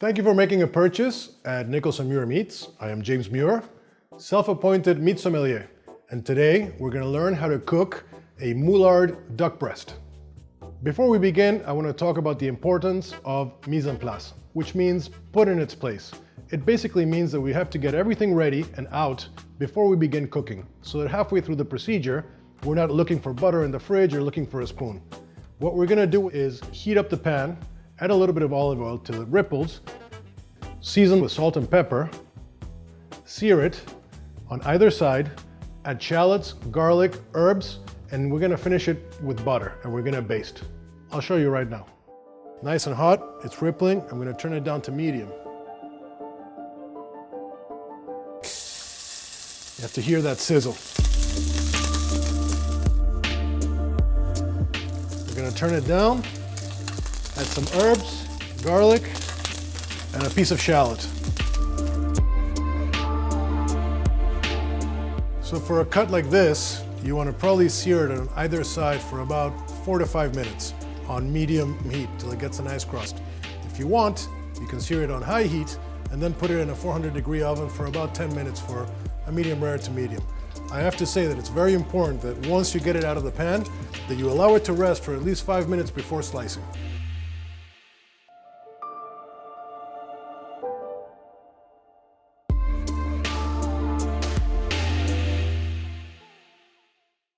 Thank you for making a purchase at Nichols & Muir Meats. I am James Muir, self-appointed meat sommelier. And today we're going to learn how to cook a Moulard duck breast. Before we begin, I want to talk about the importance of mise en place, which means put in its place. It basically means that we have to get everything ready and out before we begin cooking, so that halfway through the procedure, we're not looking for butter in the fridge or looking for a spoon. What we're going to do is heat up the pan, add a little bit of olive oil till it ripples, season with salt and pepper, sear it on either side, add shallots, garlic, herbs, and we're gonna finish it with butter and we're gonna baste. I'll show you right now. Nice and hot, it's rippling. I'm gonna turn it down to medium. You have to hear that sizzle. We're gonna turn it down. Add some herbs, garlic, and a piece of shallot. So for a cut like this, you want to probably sear it on either side for about 4 to 5 minutes on medium heat till it gets a nice crust. If you want, you can sear it on high heat and then put it in a 400-degree oven for about 10 minutes for a medium rare to medium. I have to say that it's very important that once you get it out of the pan, that you allow it to rest for at least 5 minutes before slicing.